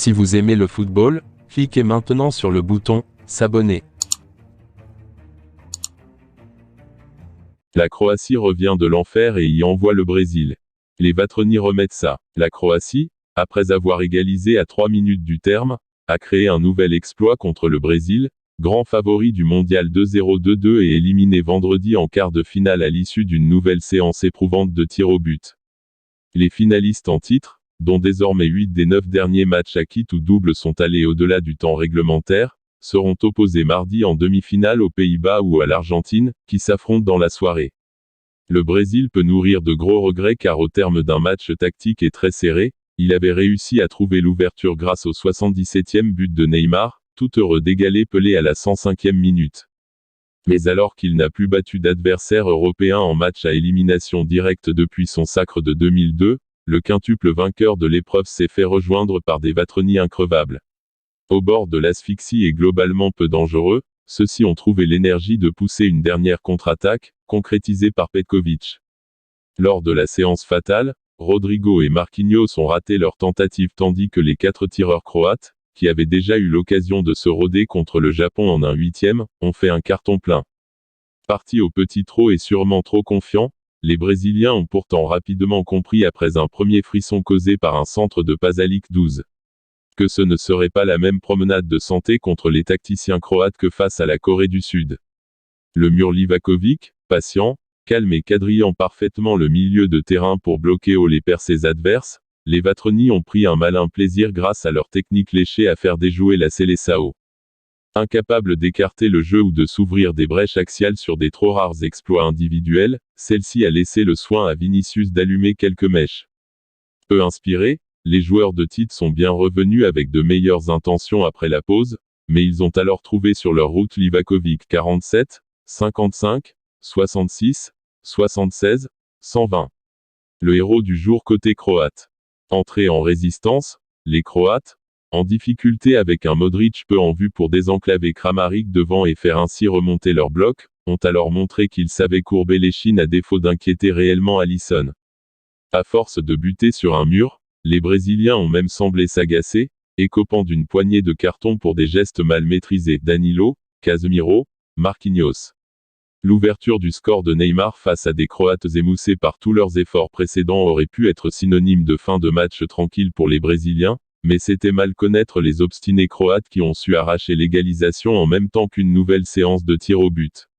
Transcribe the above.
Si vous aimez le football, cliquez maintenant sur le bouton « S'abonner ». La Croatie revient de l'enfer et y envoie le Brésil. Les Vatroni remettent ça. La Croatie, après avoir égalisé à 3 minutes du terme, a créé un nouvel exploit contre le Brésil, grand favori du mondial 2-0-2-2 et éliminé vendredi en quart de finale à l'issue d'une nouvelle séance éprouvante de tirs au but. Les finalistes en titre, dont désormais 8 des 9 derniers matchs à quitte ou double sont allés au-delà du temps réglementaire, seront opposés mardi en demi-finale aux Pays-Bas ou à l'Argentine, qui s'affrontent dans la soirée. Le Brésil peut nourrir de gros regrets car au terme d'un match tactique et très serré, il avait réussi à trouver l'ouverture grâce au 77e but de Neymar, tout heureux d'égaler Pelé à la 105e minute. Mais alors qu'il n'a plus battu d'adversaire européen en match à élimination directe depuis son sacre de 2002, le quintuple vainqueur de l'épreuve s'est fait rejoindre par des Vatroni increvables. Au bord de l'asphyxie et globalement peu dangereux, ceux-ci ont trouvé l'énergie de pousser une dernière contre-attaque, concrétisée par Petković. Lors de la séance fatale, Rodrigo et Marquinhos ont raté leur tentative tandis que les 4 tireurs croates, qui avaient déjà eu l'occasion de se roder contre le Japon en un 8e, ont fait un carton plein. Partis au petit trot et sûrement trop confiants, les Brésiliens ont pourtant rapidement compris après un premier frisson causé par un centre de Pasalic 12. Que ce ne serait pas la même promenade de santé contre les tacticiens croates que face à la Corée du Sud. Le mur Livakovic, patient, calme et quadrillant parfaitement le milieu de terrain pour bloquer haut les percées adverses, les Vatroni ont pris un malin plaisir grâce à leur technique léchée à faire déjouer la Seleção. Incapable d'écarter le jeu ou de s'ouvrir des brèches axiales sur des trop rares exploits individuels, celle-ci a laissé le soin à Vinicius d'allumer quelques mèches. Peu inspirés, les joueurs de titre sont bien revenus avec de meilleures intentions après la pause, mais ils ont alors trouvé sur leur route Livakovic 47, 55, 66, 76, 120. Le héros du jour côté croate. Entrés en résistance, les Croates, en difficulté avec un Modric peu en vue pour désenclaver Kramaric devant et faire ainsi remonter leur bloc, ont alors montré qu'ils savaient courber l'échine à défaut d'inquiéter réellement Alisson. À force de buter sur un mur, les Brésiliens ont même semblé s'agacer, écopant d'une poignée de cartons pour des gestes mal maîtrisés Danilo, Casemiro, Marquinhos. L'ouverture du score de Neymar face à des Croates émoussés par tous leurs efforts précédents aurait pu être synonyme de fin de match tranquille pour les Brésiliens, mais c'était mal connaître les obstinés Croates qui ont su arracher l'égalisation en même temps qu'une nouvelle séance de tirs au but.